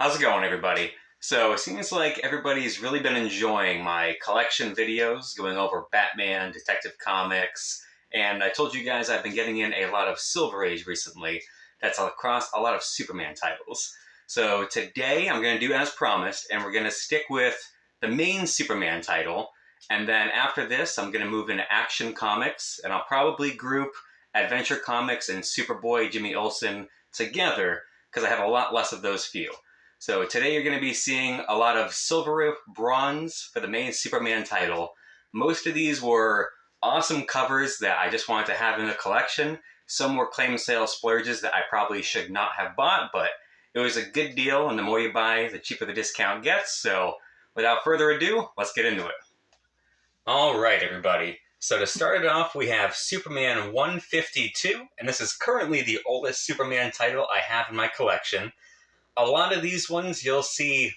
How's it going, everybody? So it seems like everybody's really been enjoying my collection videos going over Batman, Detective Comics, and I told you guys I've been getting in a lot of Silver Age recently. That's across a lot of Superman titles. So today I'm going to do as promised, and we're going to stick with the main Superman title, and then after this I'm going to move into Action Comics, and I'll probably group Adventure Comics and Superboy, Jimmy Olsen together because I have a lot less of those few. So today you're going to be seeing a lot of silver bronze for the main Superman title. Most of these were awesome covers that I just wanted to have in the collection. Some were claim sale splurges that I probably should not have bought, but it was a good deal, and the more you buy, the cheaper the discount gets. So without further ado, let's get into it. All right, everybody. So to start it off, we have Superman 152, and this is currently the oldest Superman title I have in my collection. A lot of these ones you'll see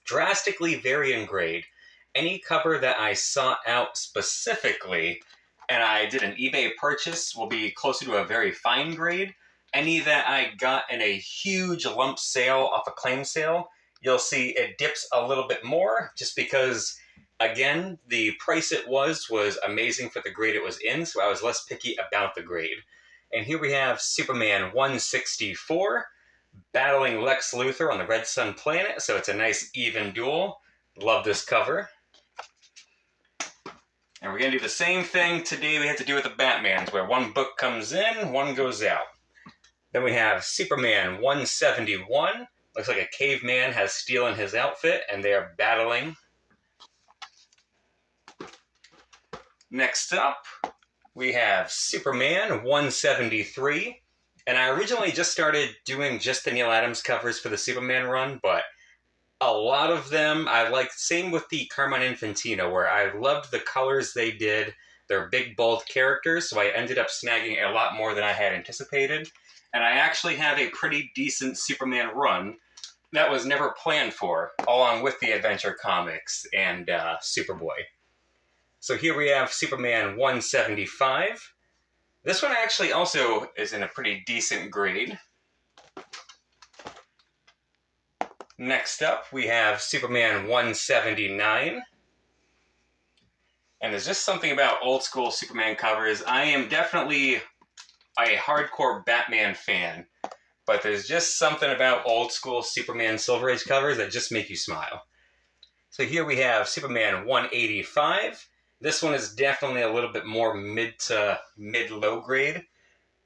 drastically vary in grade. Any cover that I sought out specifically and I did an eBay purchase will be closer to a very fine grade. Any that I got in a huge lump sale off a claim sale, you'll see it dips a little bit more just because, again, the price it was amazing for the grade it was in, so I was less picky about the grade. And here we have Superman 164. Battling Lex Luthor on the Red Sun planet, so it's a nice even duel. Love this cover. And we're going to do the same thing today we have to do with the Batmans, where one book comes in, one goes out. Then we have Superman 171. Looks like a caveman has steel in his outfit, and they are battling. Next up, we have Superman 173. And I originally just started doing just the Neal Adams covers for the Superman run, but a lot of them I liked. Same with the Carmine Infantino, where I loved the colors they did. They're big, bold characters, so I ended up snagging a lot more than I had anticipated. And I actually have a pretty decent Superman run that was never planned for, along with the Adventure Comics and Superboy. So here we have Superman 175. This one actually also is in a pretty decent grade. Next up, we have Superman 179. And there's just something about old school Superman covers. I am definitely a hardcore Batman fan, but there's just something about old school Superman Silver Age covers that just make you smile. So here we have Superman 185. This one is definitely a little bit more mid to mid-low grade.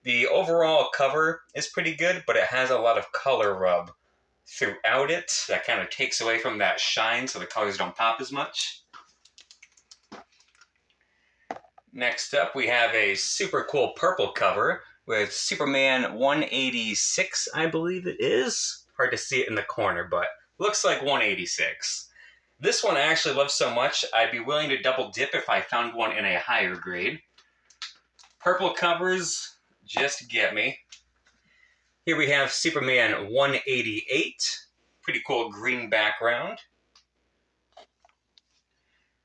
The overall cover is pretty good, but it has a lot of color rub throughout it that kind of takes away from that shine, so the colors don't pop as much. Next up, we have a super cool purple cover with Superman 186, I believe it is. Hard to see it in the corner, but looks like 186. This one I actually love so much, I'd be willing to double dip if I found one in a higher grade. Purple covers just get me. Here we have Superman 188. Pretty cool green background.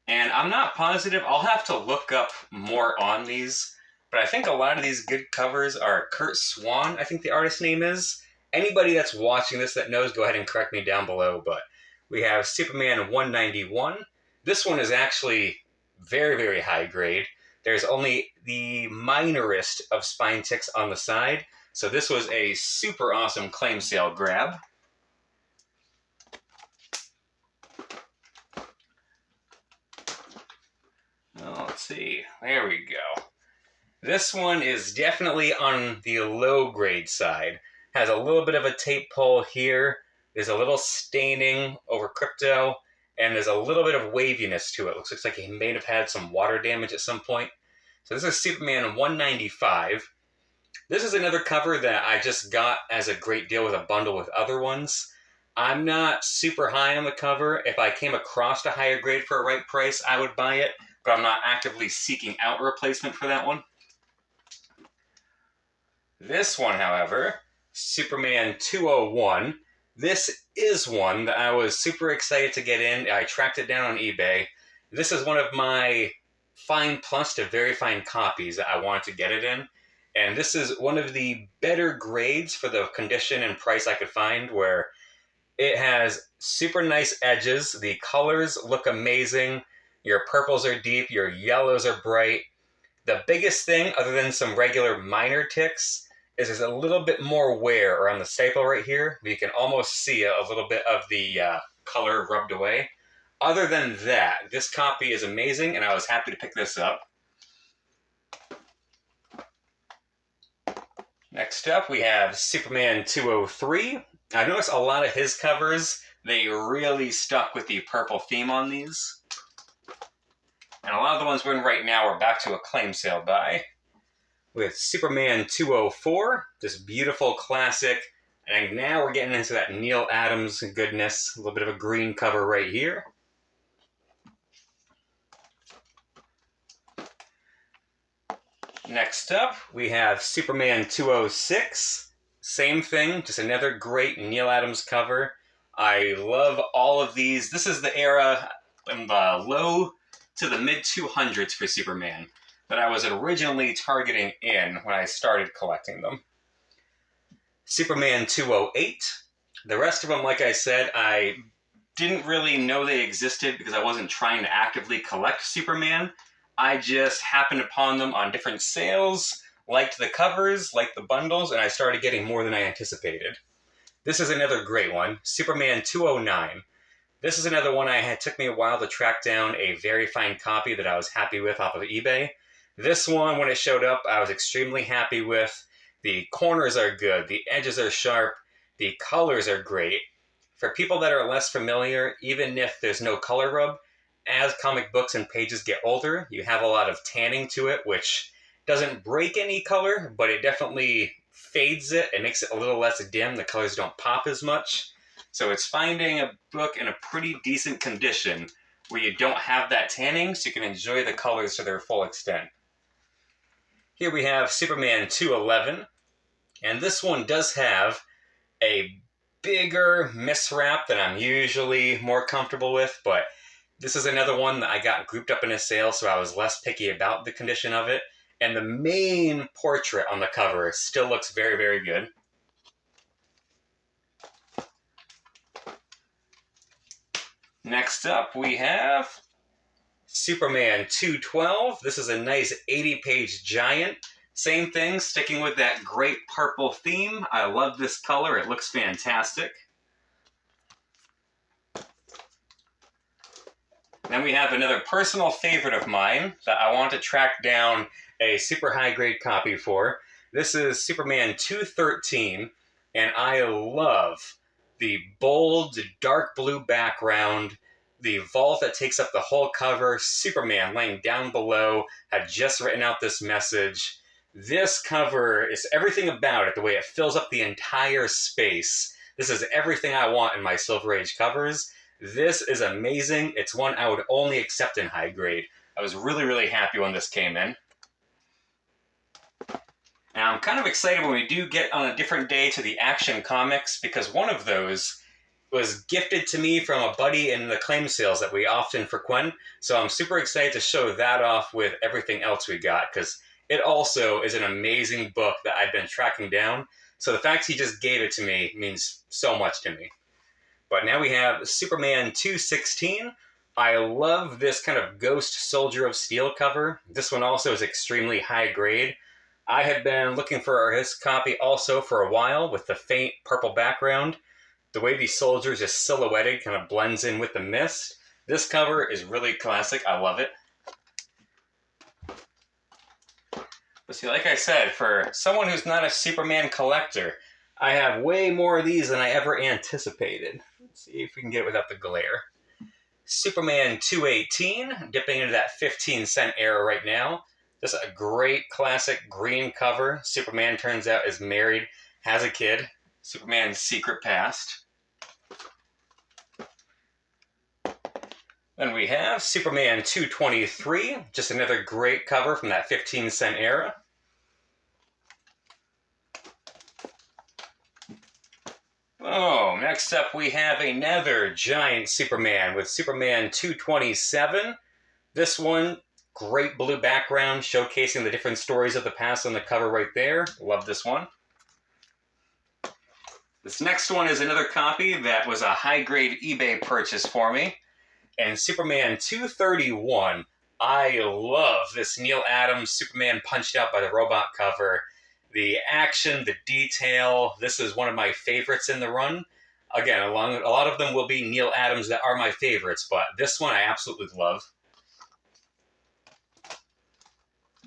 And I'm not positive, I'll have to look up more on these, but I think a lot of these good covers are Kurt Swan, I think the artist name is. Anybody that's watching this that knows, go ahead and correct me down below, but we have Superman 191. This one is actually very, very high grade. There's only the minorest of spine ticks on the side. So this was a super awesome claim sale grab. Let's see. There we go. This one is definitely on the low grade side. Has a little bit of a tape pull here. There's a little staining over crypto, and there's a little bit of waviness to it. Looks like he may have had some water damage at some point. So this is Superman 195. This is another cover that I just got as a great deal with a bundle with other ones. I'm not super high on the cover. If I came across a higher grade for a right price, I would buy it, but I'm not actively seeking out a replacement for that one. This one, however, Superman 201. This is one that I was super excited to get in. I tracked it down on eBay. This is one of my fine plus to very fine copies that I wanted to get it in. And this is one of the better grades for the condition and price I could find, where It has super nice edges. The colors look amazing. Your purples are deep. Your yellows are bright. The biggest thing, other than some regular minor ticks, is there's a little bit more wear around the staple right here. You can almost see a little bit of the color rubbed away. Other than that, this copy is amazing, and I was happy to pick this up. Next up, we have Superman 203. I've noticed a lot of his covers, they really stuck with the purple theme on these. And a lot of the ones we're in right now are back to a claim sale buy. With Superman 204, this beautiful classic. And now we're getting into that Neal Adams goodness. A little bit of a green cover right here. Next up, we have Superman 206. Same thing, just another great Neal Adams cover. I love all of these. This is the era in the low to the mid 200s for Superman that I was originally targeting in when I started collecting them. Superman 208. The rest of them, like I said, I didn't really know they existed because I wasn't trying to actively collect Superman. I just happened upon them on different sales, liked the covers, liked the bundles, and I started getting more than I anticipated. This is another great one, Superman 209. This is another one took me a while to track down a very fine copy that I was happy with off of eBay. This one, when it showed up, I was extremely happy with. The corners are good, the edges are sharp, the colors are great. For people that are less familiar, even if there's no color rub, as comic books and pages get older, you have a lot of tanning to it, which doesn't break any color, but it definitely fades it. It makes it a little less dim. The colors don't pop as much. So it's finding a book in a pretty decent condition where you don't have that tanning, so you can enjoy the colors to their full extent. Here we have Superman 211, and this one does have a bigger miswrap than I'm usually more comfortable with, but this is another one that I got grouped up in a sale, so I was less picky about the condition of it. And the main portrait on the cover still looks very, very good. Next up, we have Superman 212. This is a nice 80-page giant. Same thing, sticking with that great purple theme. I love this color. It looks fantastic. Then we have another personal favorite of mine that I want to track down a super high-grade copy for. This is Superman 213, and I love the bold, dark blue background, the vault that takes up the whole cover, Superman laying down below, had just written out this message. This cover is everything about it, the way it fills up the entire space. This is everything I want in my Silver Age covers. This is amazing. It's one I would only accept in high grade. I was really, really happy when this came in. And I'm kind of excited when we do get on a different day to the Action Comics, because one of those was gifted to me from a buddy in the claim sales that we often frequent. So I'm super excited to show that off with everything else we got, because it also is an amazing book that I've been tracking down. So the fact he just gave it to me means so much to me. But now we have Superman 216. I love this kind of Ghost Soldier of Steel cover. This one also is extremely high grade. I had been looking for his copy also for a while with the faint purple background. The way these soldiers are silhouetted kind of blends in with the mist. This cover is really classic. I love it. But see, like I said, for someone who's not a Superman collector, I have way more of these than I ever anticipated. Let's see if we can get it without the glare. Superman 218, dipping into that 15-cent era right now. Just a great classic green cover. Superman turns out is married, has a kid. Superman's secret past. Then we have Superman 223, just another great cover from that 15-cent era. Oh, next up we have another giant Superman with Superman 227. This one, great blue background, showcasing the different stories of the past on the cover right there. Love this one. This next one is another copy that was a high-grade eBay purchase for me. And Superman 231. I love this Neal Adams Superman punched out by the robot cover. The action, the detail, this is one of my favorites in the run. Again, a lot of them will be Neal Adams that are my favorites, but this one I absolutely love.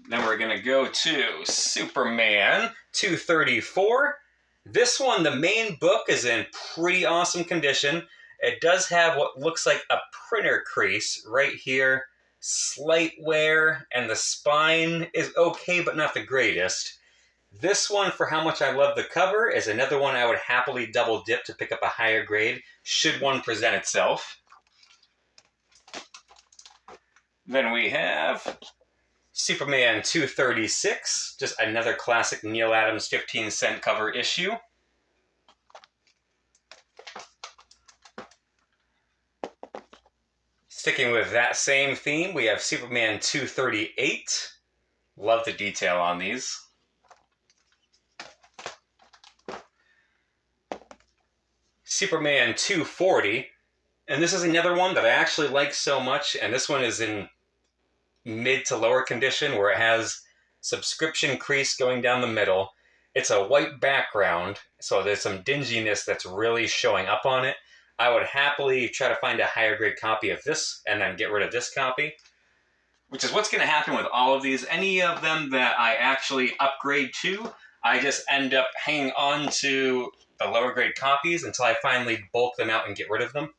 Then we're going to go to Superman 234. This one, the main book, is in pretty awesome condition. It does have what looks like a printer crease right here, slight wear, and the spine is okay, but not the greatest. This one, for how much I love the cover, is another one I would happily double dip to pick up a higher grade, should one present itself. Then we have Superman 236, just another classic Neal Adams 15-cent cover issue. Sticking with that same theme, we have Superman 238. Love the detail on these. Superman 240. And this is another one that I actually like so much, and this one is in mid to lower condition where it has subscription crease going down the middle. It's a white background, so there's some dinginess that's really showing up on it. I would happily try to find a higher grade copy of this and then get rid of this copy, which is what's going to happen with all of these. Any of them that I actually upgrade to, I just end up hanging on to the lower grade copies until I finally bulk them out and get rid of them.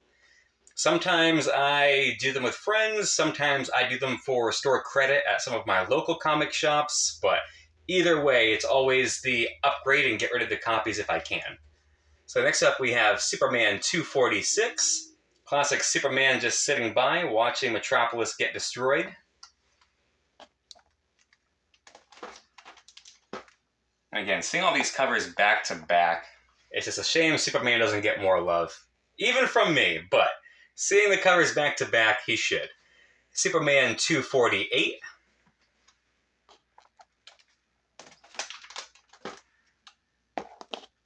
Sometimes I do them with friends, sometimes I do them for store credit at some of my local comic shops, but either way, it's always the upgrade and get rid of the copies if I can. So next up we have Superman 246. Classic Superman just sitting by, watching Metropolis get destroyed. And again, seeing all these covers back to back, it's just a shame Superman doesn't get more love. Even from me, but seeing the covers back to back, he should. Superman 248.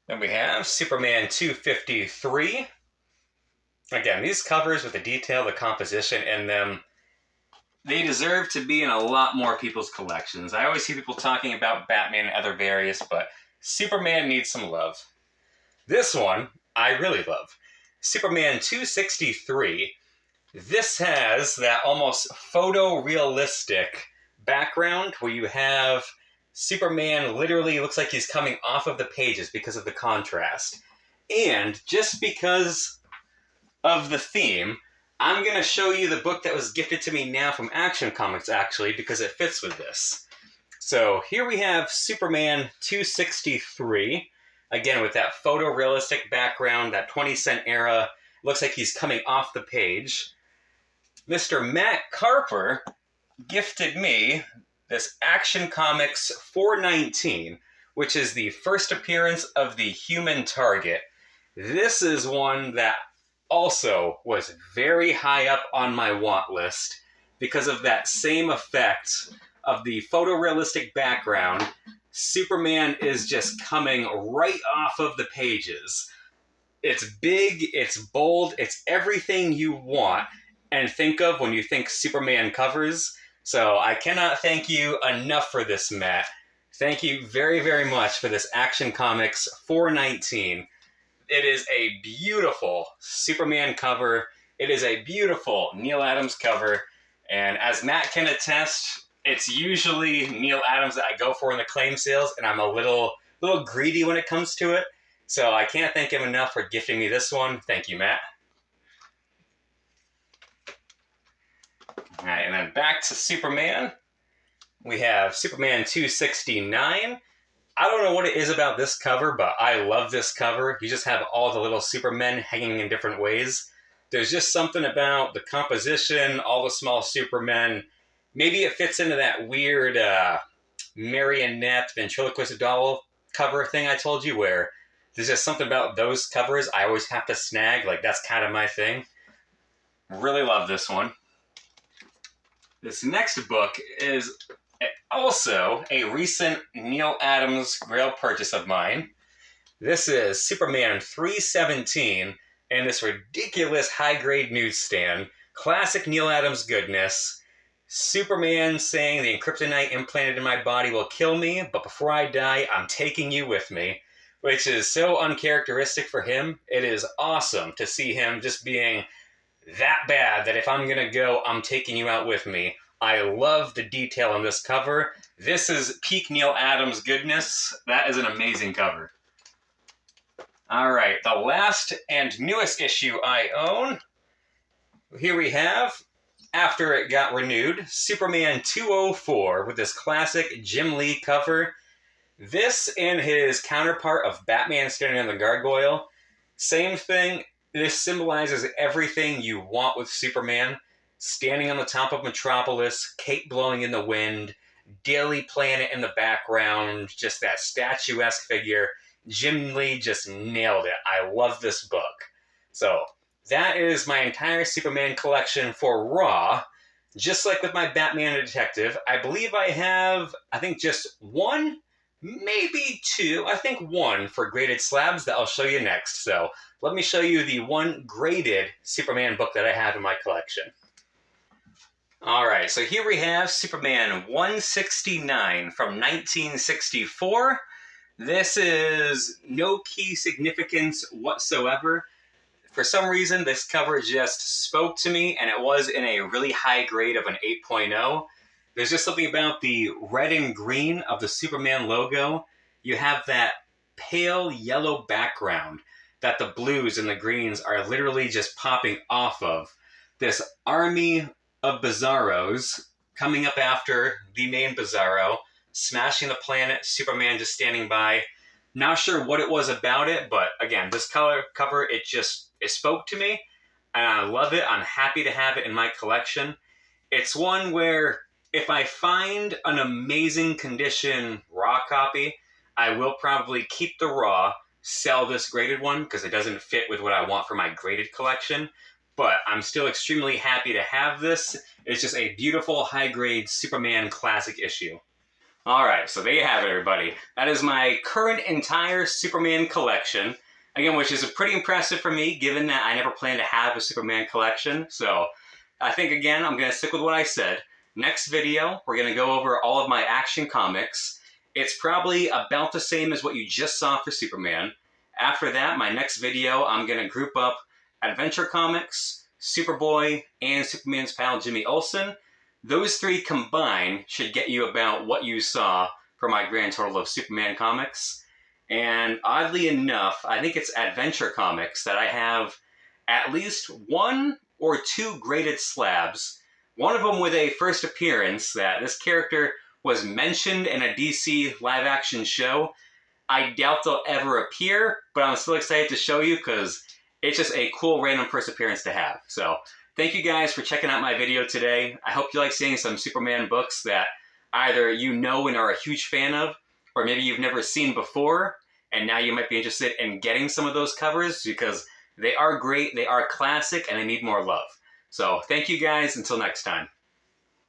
Then we have Superman 253. Again, these covers with the detail, the composition in them, they deserve to be in a lot more people's collections. I always see people talking about Batman and other various, but Superman needs some love. This one, I really love. Superman 263. This has that almost photorealistic background where you have Superman literally looks like he's coming off of the pages because of the contrast. And just because of the theme, I'm going to show you the book that was gifted to me now from Action Comics, actually, because it fits with this. So here we have Superman 263, again with that photorealistic background, that 20-cent era. Looks like he's coming off the page. Mr. Matt Carper gifted me this Action Comics 419, which is the first appearance of the Human Target. This is one that also was very high up on my want list because of that same effect of the photorealistic background. Superman is just coming right off of the pages. It's big, it's bold, it's everything you want and think of when you think Superman covers. So I cannot thank you enough for this, Matt. Thank you very, very much for this Action Comics 419. It is a beautiful Superman cover. It is a beautiful Neal Adams cover. And as Matt can attest, it's usually Neal Adams that I go for in the claim sales, and I'm a little greedy when it comes to it. So I can't thank him enough for gifting me this one. Thank you, Matt. All right, and then back to Superman. We have Superman 269. I don't know what it is about this cover, but I love this cover. You just have all the little Supermen hanging in different ways. There's just something about the composition, all the small Supermen. Maybe it fits into that weird marionette ventriloquist doll cover thing I told you, where there's just something about those covers I always have to snag. Like, that's kind of my thing. Really love this one. This next book is also a recent Neal Adams Grail purchase of mine. This is Superman 317 in this ridiculous high-grade newsstand. Classic Neal Adams Goodness. Superman saying the kryptonite implanted in my body will kill me, but before I die, I'm taking you with me. Which is so uncharacteristic for him. It is awesome to see him just being that bad that if I'm gonna go, I'm taking you out with me. I love the detail on this cover. This is peak Neal Adams Goodness. That is an amazing cover. All right, the last and newest issue I own. Here we have, after it got renewed, Superman 204 with this classic Jim Lee cover. This and his counterpart of Batman standing on the gargoyle. Same thing. This symbolizes everything you want with Superman. Standing on the top of Metropolis, cape blowing in the wind, Daily Planet in the background, just that statuesque figure. Jim Lee just nailed it. I love this book. So that is my entire Superman collection for Raw. Just like with my Batman Detective, I believe I have, just one, maybe two, one for graded slabs that I'll show you next. So let me show you the one graded Superman book that I have in my collection. All right, so here we have Superman 169 from 1964. This is no key significance whatsoever. For some reason, this cover just spoke to me, and it was in a really high grade of an 8.0. There's just something about the red and green of the Superman logo. You have that pale yellow background that the blues and the greens are literally just popping off of. This army of Bizarros coming up after the main Bizarro, smashing the planet, Superman just standing by. Not sure what it was about it, but again, this cover, it spoke to me, and I love it. I'm happy to have it in my collection. It's one where if I find an amazing condition raw copy, I will probably keep the raw, sell this graded one because it doesn't fit with what I want for my graded collection. But I'm still extremely happy to have this. It's just a beautiful high-grade Superman classic issue. All right, so there you have it, everybody. That is my current entire Superman collection. Again, which is pretty impressive for me, given that I never planned to have a Superman collection. So I think, again, I'm going to stick with what I said. Next video, we're going to go over all of my Action Comics. It's probably about the same as what you just saw for Superman. After that, my next video, I'm going to group up Adventure Comics, Superboy, and Superman's pal Jimmy Olsen. Those three combined should get you about what you saw for my grand total of Superman comics. And oddly enough, I think it's Adventure Comics that I have at least one or two graded slabs. One of them with a first appearance that this character was mentioned in a DC live-action show. I doubt they'll ever appear, but I'm still excited to show you because it's just a cool random first appearance to have. So thank you guys for checking out my video today. I hope you like seeing some Superman books that either you know and are a huge fan of, or maybe you've never seen before, and now you might be interested in getting some of those covers because they are great, they are classic, and they need more love. So thank you guys, until next time.